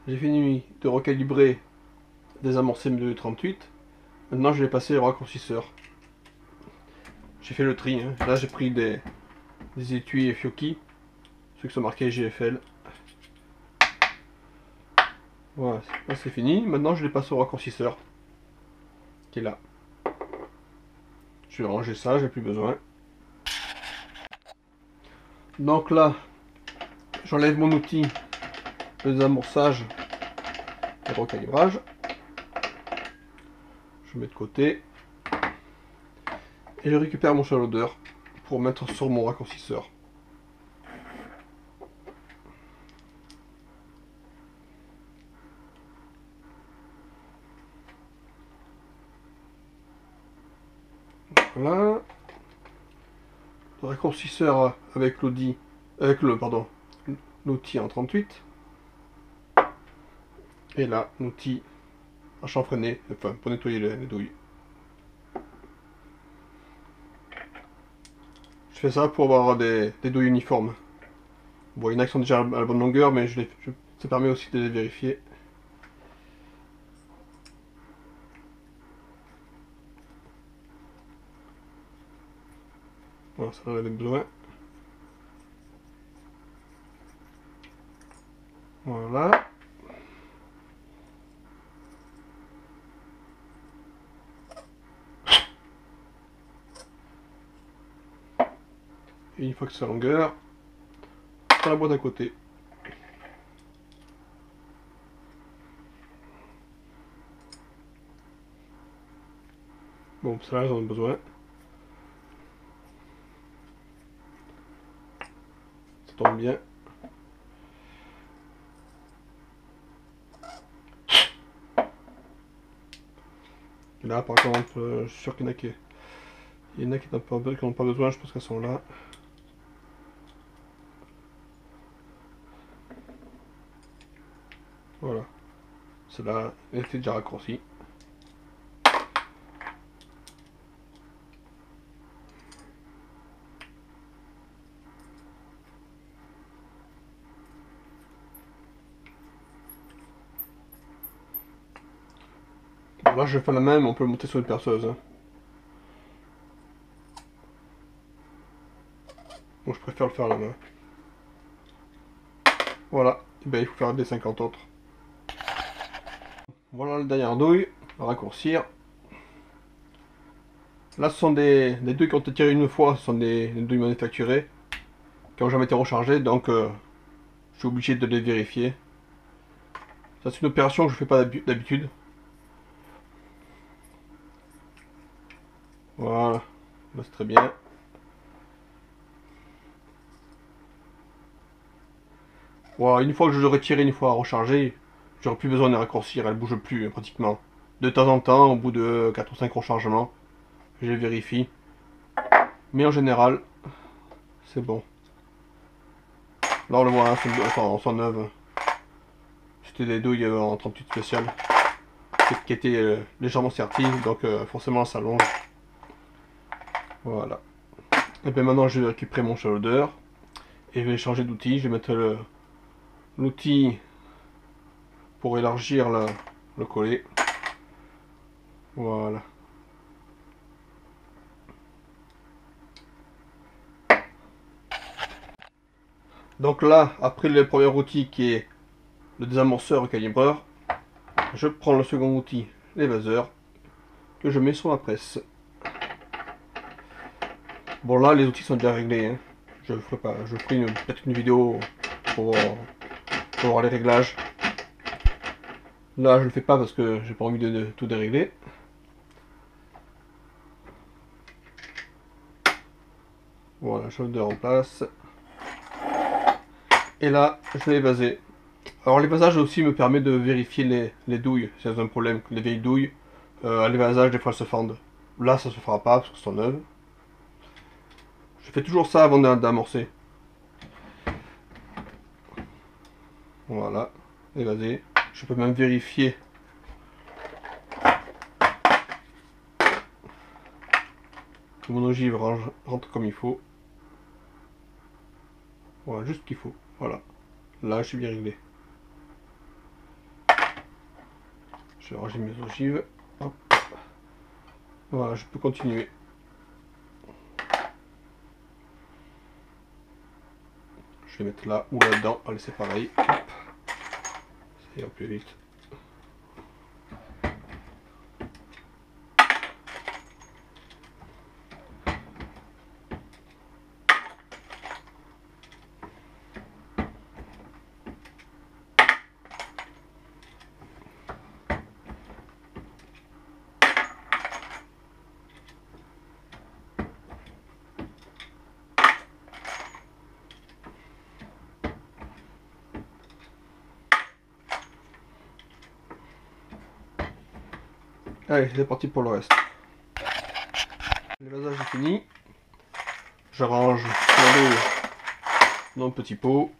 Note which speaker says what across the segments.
Speaker 1: J'ai fini de recalibrer, désamorcer mes 38. Maintenant je vais passer au raccourcisseur. J'ai fait le tri, hein. Là j'ai pris des étuis et Fioki, ceux qui sont marqués GFL. Voilà, là c'est fini. Maintenant je les passe au raccourcisseur, qui est là. Je vais ranger ça, j'ai plus besoin. Donc là, j'enlève mon outil de désamorçage et recalibrage. Je mets de côté. Et je récupère mon chalodeur pour mettre sur mon raccourcisseur. Voilà. Le raccourcisseur avec l'outil, l'outil en 38. Et là, l'outil à chanfreiner, enfin pour nettoyer les douilles. Je fais ça pour avoir des douilles uniformes. Bon, il y en a qui sont déjà à la bonne longueur, mais ça permet aussi de les vérifier. Voilà, ça en avait besoin. Voilà. Et une fois que c'est à longueur, dans la boîte à côté. Bon, ça là, j'en ai besoin. Ça tombe bien. Et là, par contre, je suis sûr qu'il y en a qui n'ont pas besoin, je pense qu'elles sont là. Voilà. Celle-là, elle était déjà raccourcie. Bon, là, je fais la même, on peut le monter sur une perceuse. Hein. Donc, je préfère le faire à la main. Voilà. Et ben, il faut faire des 50 autres. Voilà le dernière douille, raccourcir. Là, ce sont des douilles qui ont été tirées une fois, ce sont des douilles manufacturées, qui n'ont jamais été rechargées, donc je suis obligé de les vérifier. Ça, c'est une opération que je fais pas d'habitude. Voilà, là, c'est très bien. Voilà, une fois que je l'aurai tiré, une fois rechargé, j'aurai plus besoin de les raccourcir, elles bougent plus pratiquement. De temps en temps, au bout de 4 ou 5 rechargements, je les vérifie. Mais en général, c'est bon. Là on le voit, hein, elles sont neuves. C'était des douilles en 38 spéciales qui étaient légèrement serties, donc forcément ça longe. Voilà. Et bien maintenant je vais récupérer mon chalodeur et je vais changer d'outil. Je vais mettre l'outil pour élargir le collet. Voilà. Donc là, après le premier outil qui est le désamorceur calibreur, je prends le second outil, l'évaseur, que je mets sur la presse. Bon là, les outils sont déjà réglés. Hein. Je ferai pas, je ferai peut-être une vidéo pour, pour voir les réglages. Là, je le fais pas parce que j'ai pas envie de tout dérégler. Voilà, chaleur en place. Et là, je vais évaser. Alors l'évasage aussi me permet de vérifier les douilles, si elles ont un problème, les vieilles douilles. À l'évasage, des fois elles se fendent. Là, ça se fera pas parce qu'elles sont neuves. Je fais toujours ça avant d'amorcer. Voilà, évaser. Je peux même vérifier que mon ogive rentre comme il faut. Voilà, juste ce qu'il faut. Voilà. Là, je suis bien réglé. Je vais ranger mes ogives. Hop. Voilà, je peux continuer. Je vais mettre là ou là-dedans. Allez, c'est pareil. Hop. Ça ira plus vite. Allez, c'est parti pour le reste. Le vasage est fini. J'arrange la douille dans le petit pot.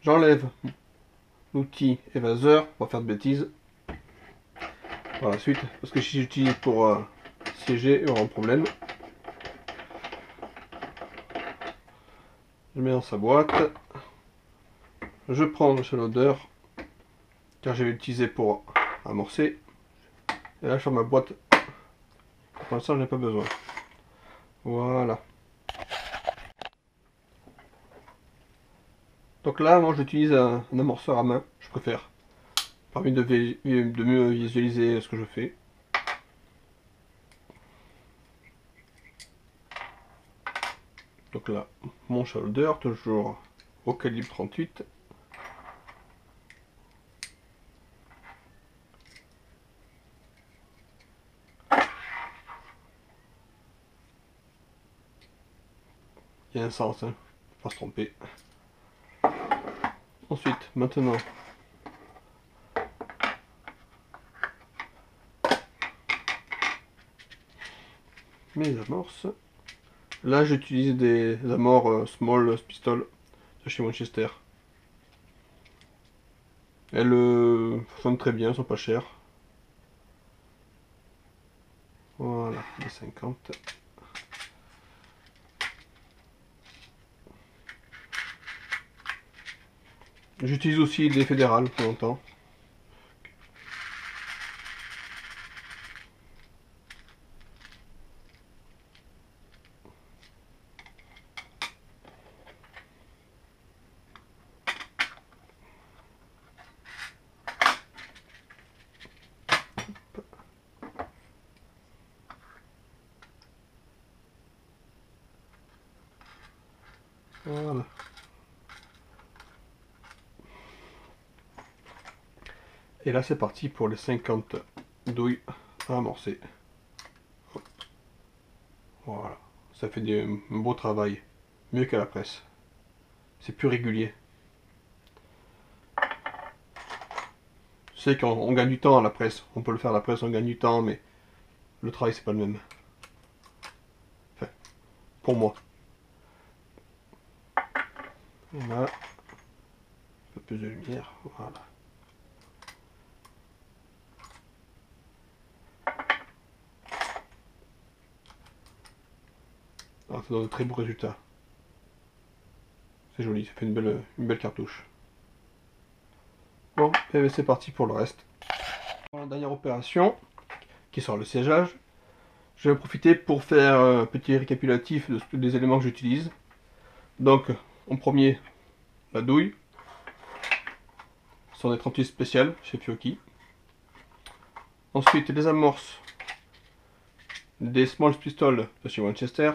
Speaker 1: J'enlève l'outil évaseur pour pas faire de bêtises. Par la suite, parce que si j'utilise pour siéger, il y aura un problème. Je mets dans sa boîte. Je prends le loader car je vais l'utiliser pour amorcer. Et là, je ferme ma boîte. Pour l'instant, je n'ai pas besoin. Voilà. Donc là, moi, j'utilise un amorceur à main. Je préfère. Permis de mieux visualiser ce que je fais. Donc là, mon shoulder, toujours au calibre 38. Il y a un sens, hein, faut pas se tromper. Ensuite, maintenant, mes amorces. Là, j'utilise des amors small pistol de chez Manchester. Elles fonctionnent très bien, elles sont pas chères. Voilà, les 50. J'utilise aussi des fédérales pour longtemps. Voilà. Et là, c'est parti pour les 50 douilles à amorcer. Voilà. Ça fait un beau travail. Mieux qu'à la presse. C'est plus régulier. Je sais qu'on gagne du temps à la presse. On peut le faire à la presse, on gagne du temps, mais le travail, c'est pas le même. Enfin, pour moi. Voilà. Un peu plus de lumière. Voilà. Alors, ça donne de très beaux résultats. C'est joli, ça fait une belle cartouche. Bon, et bien c'est parti pour le reste. Pour la dernière opération, qui sera le siégeage, je vais en profiter pour faire un petit récapitulatif de tous les éléments que j'utilise. Donc, en premier, la douille. Ce sont des 38 spéciales chez Fiocchi. Ensuite, les amorces des Small Pistols de chez Manchester.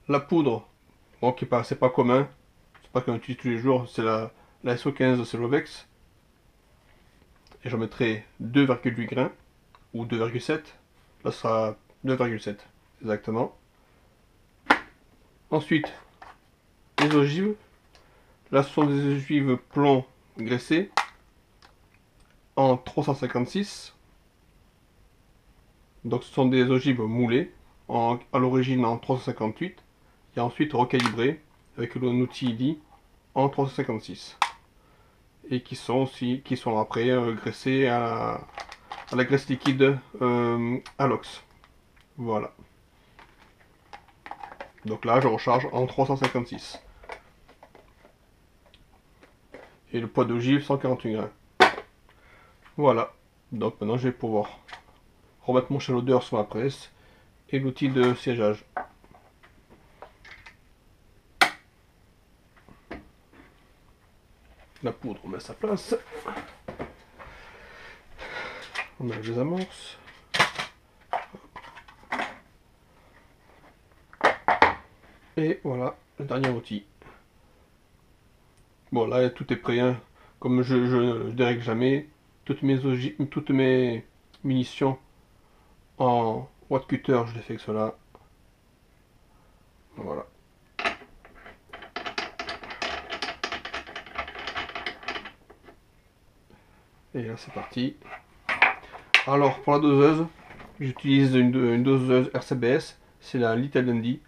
Speaker 1: La poudre, bon, qui c'est pas commun, c'est pas qu'on utilise tous les jours, c'est la SO15 de Celovex. Et j'en mettrai 2,8 grains, ou 2,7. Là, ce sera 2,7, exactement. Ensuite, les ogives. Là, ce sont des ogives plomb graissées en 356. Donc, ce sont des ogives moulées, à l'origine en 358, et ensuite recalibrées avec un outil IDI en 356. Et qui sont après graissées à la graisse liquide Alox. Voilà. Donc là, je recharge en 356. Et le poids d'ogive 148 grains. Voilà. Donc maintenant je vais pouvoir remettre mon chaudeur sur ma presse et l'outil de siégeage. La poudre, on met à sa place. On a les amorces. Et voilà, le dernier outil. Bon, là, tout est prêt. Hein. Comme je dérègle jamais, toutes mes munitions en watt cutter, je les fais avec cela. Voilà. Et là, c'est parti. Alors, pour la doseuse, j'utilise une doseuse RCBS. C'est la Little Dandy.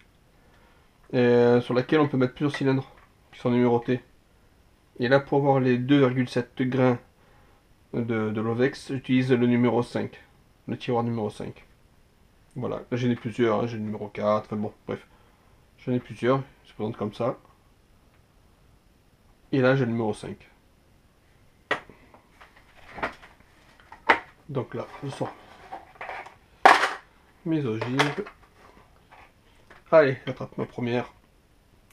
Speaker 1: Sur laquelle on peut mettre plusieurs cylindres qui sont numérotés. Et là, pour avoir les 2,7 grains de Lovex, j'utilise le numéro 5, le tiroir numéro 5. Voilà, là j'en ai plusieurs, hein, j'ai le numéro 4, enfin bon, bref. J'en ai plusieurs, je se présente comme ça. Et là j'ai le numéro 5. Donc là, je sors mes ogives. Allez, j'attrape ma première.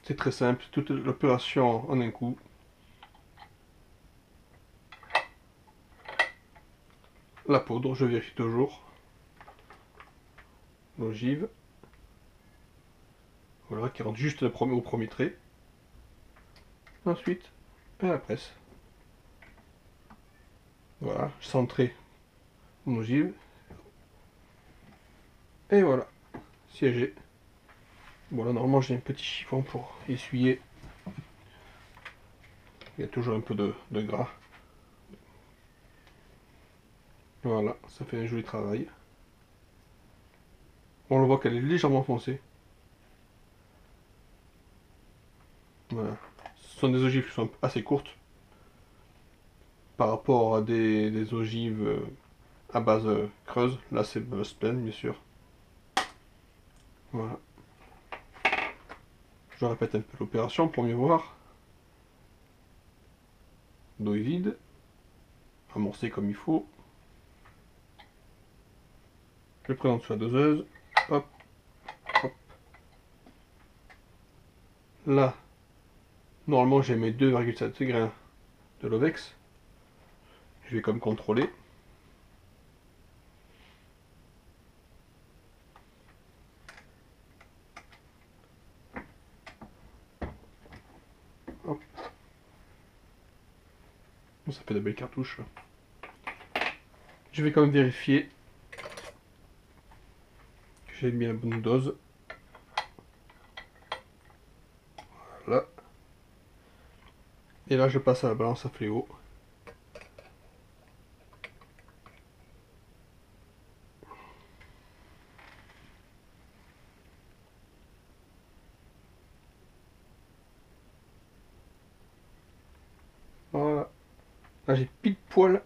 Speaker 1: C'est très simple, toute l'opération en un coup. La poudre, je vérifie toujours. L'ogive. Voilà, qui rentre juste au premier trait. Ensuite, à la presse. Voilà, centré mon ogive. Et voilà, siégé. Bon là normalement j'ai un petit chiffon pour essuyer. Il y a toujours un peu de gras. Voilà, ça fait un joli travail. On le voit qu'elle est légèrement foncée. Voilà. Ce sont des ogives qui sont assez courtes par rapport à des ogives à base creuse. Là c'est pleine bien sûr. Voilà. Je répète un peu l'opération pour mieux voir. Dos est vide. Amorcé comme il faut. Je présente sur la doseuse. Hop, hop. Là, normalement j'ai mes 2,7 grains de Lovex. Je vais comme contrôler. Hop. Bon, ça fait de belles cartouches. Je vais quand même vérifier que j'ai mis la bonne dose. Voilà. Et là je passe à la balance à fléau. Voilà. Là j'ai pile poil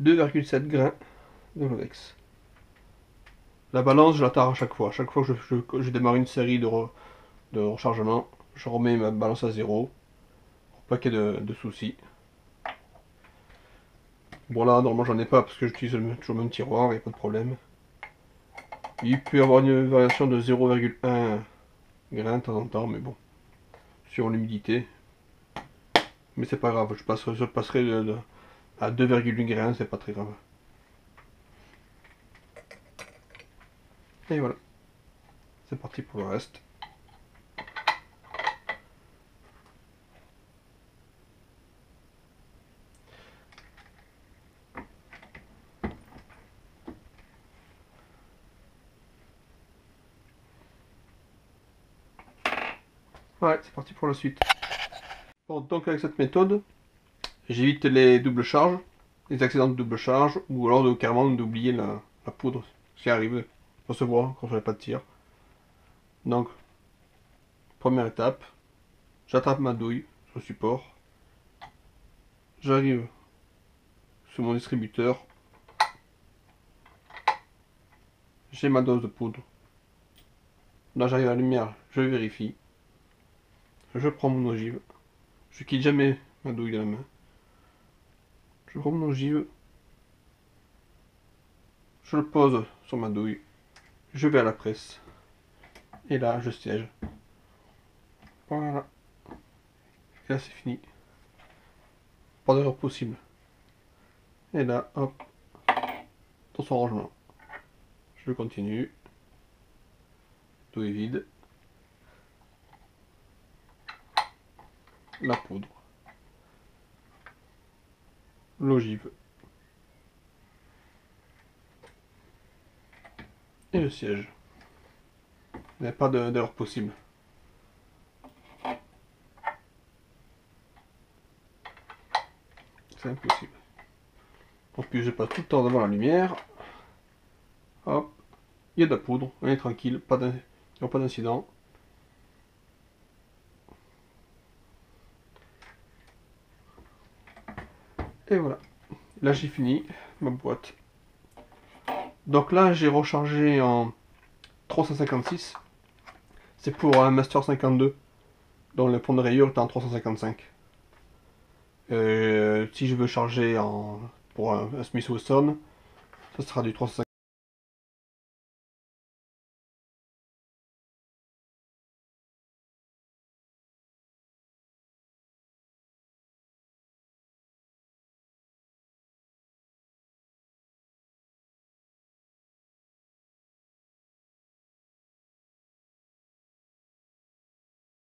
Speaker 1: 2,7 grains de Lovex. La balance, je la tare à chaque fois. Chaque fois que je démarre une série de rechargement, je remets ma balance à zéro. Pour pas qu'il y ait de soucis. Bon là, normalement j'en ai pas parce que j'utilise toujours le même tiroir, il n'y a pas de problème. Il peut y avoir une variation de 0,1 grain de temps en temps, mais bon. Sur l'humidité. Mais c'est pas grave, je passerai à 2,8 grains, c'est pas très grave. Et voilà. C'est parti pour le reste. Ouais, c'est parti pour la suite. Bon, donc avec cette méthode, j'évite les doubles charges, les accidents de double charge, ou alors carrément d'oublier la poudre, ce qui arrive, ça se voit quand je n'ai pas de tir. Donc, première étape, j'attrape ma douille sur le support, j'arrive sur mon distributeur, j'ai ma dose de poudre. Là j'arrive à la lumière, je vérifie, je prends mon ogive, je quitte jamais ma douille de la main. Je prends mon ogive. Je le pose sur ma douille. Je vais à la presse. Et là, je siège. Voilà. Et là, c'est fini. Pas d'erreur possible. Et là, hop, dans son rangement. Je continue. Tout est vide. La poudre. L'ogive. Et le siège. Il n'y a pas d'erreur possible. C'est impossible. En plus, je passe tout le temps devant la lumière. Hop. Il y a de la poudre. On est tranquille. Il n'y a pas d'incident. Et voilà. Là, j'ai fini ma boîte. Donc là, j'ai rechargé en 356. C'est pour un Master 52, dont le pont de rayure est en 355. Si je veux charger pour un Smith Wesson, ça sera du 355.